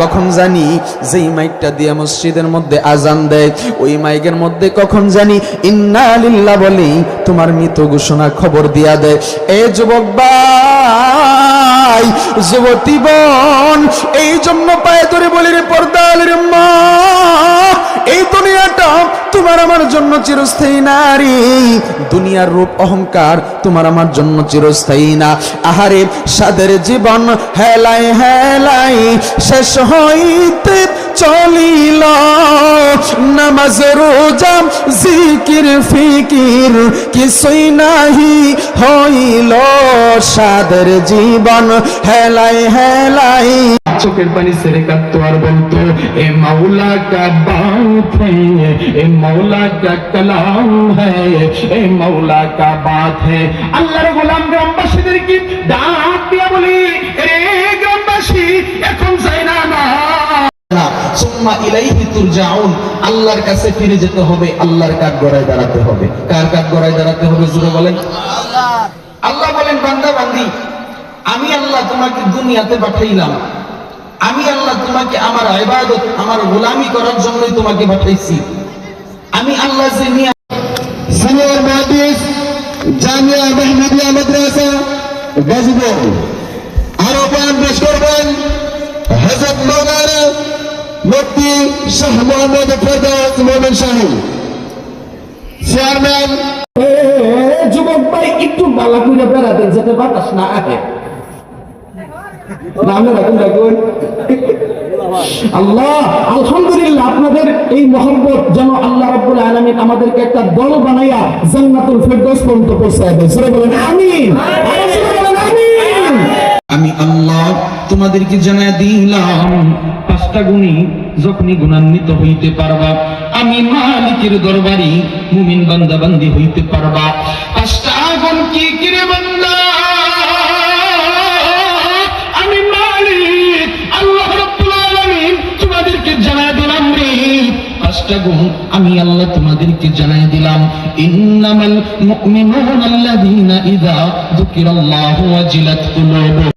কখন জানি যেই মাইকটা দিয়ে মসজিদের মধ্যে আজান দেয় ওই মাইকের মধ্যে কখন জানি ইন্না লিল্লাহ বলি তোমার মৃত ঘোষণা খবর দিয়া দেয়। এ যুবক ভাই, যুবতী বোন, এই জন্য পায়ে ধরে বলি রে পর্দার মা, এই দুনিয়াটা তোমার আমার জন্য চিরস্থায়ী নারী, দুনিয়ার রূপ অহংকার তোমার আমার জন্য চিরস্থায়ী না। আহারে সাদের জীবন হেলাই হেলাই শেষ হইতে চলিল, নামাজ রোজা জিকির ফিকির কিছুই নাহি হইল, সাদের জীবন হেলাই হেলাই। চোখের পানি ছেড়ে কাঁদতো আর বলতো এ মাওলা কা বাত হ্যায়, এ মাওলা কা কালাম হ্যায়, এ মাওলা কা বাত হ্যায়। আল্লাহর গোলাম গ্রামবাসীদের কি ডাক দিয়া বলি, রে গ্রামবাসী এখন যাই না না, সুম্মা ইলাইহি তুরজাউন, আল্লাহর কাছে ফিরে যেতে হবে, আল্লাহর কাঠ গড়ায় দাঁড়াতে হবে। কার কাঠ গড়ায় দাঁড়াতে হবে জুড়ে বলেন? আল্লাহ বলেন বান্দা বান্দি, আমি আল্লাহ তোমাকে দুনিয়াতে পাঠাইলাম, আমি আল্লাহ তোমাকে আমার ইবাদত আমার গোলামি করার জন্যই তোমাকে পাঠাইছি। আমি আল্লাহ যে নিয়ে সিনিয়র মুহাদ্দিস জামিয়া মাহমুদিয়া মাদ্রাসা গাজীপুর আরো বয়ান পেশ করবেন হযরত মাওলানা মুফতি শাহ মোহাম্মদ ফেরদৌস মোমিন সাহেব চেয়ারম্যান। যুবক ভাই একটু বালা করে বেড়াতেন যাতে বাতাস না আহে। আল্লাহ আলহামদুলিল্লাহ, আপনাদের এই মহব্বত যেন আল্লাহ রাব্বুল আলামিন আমাদেরকে একটা দল বানাইয়া জান্নাতুল ফেরদৌস পর্যন্ত পৌঁছায় দেয়। সবাই বলেন আমিন। আমি আল্লাহ তোমাদেরকে জানাই দিলাম, পাঁচটা গুণী যখনই গুণান্বিত হইতে পারবা, আমি মালিকের দরবারে মুমিন বান্দা বান্দি হইতে পারবা। পাঁচটা গুণ কি কি রে বান্দা? আমি মালিক আল্লাহ রাব্বুল আলামিন তোমাদেরকে জানাই দিলাম রে, পাঁচটা গুণ আমি আল্লাহ তোমাদেরকে জানাই দিলাম। ইন্নামাল মুমিনুনা আল্লাযীনা ইযা যুকিরাল্লাহু ওয়াজিলাত কুলুবুহুম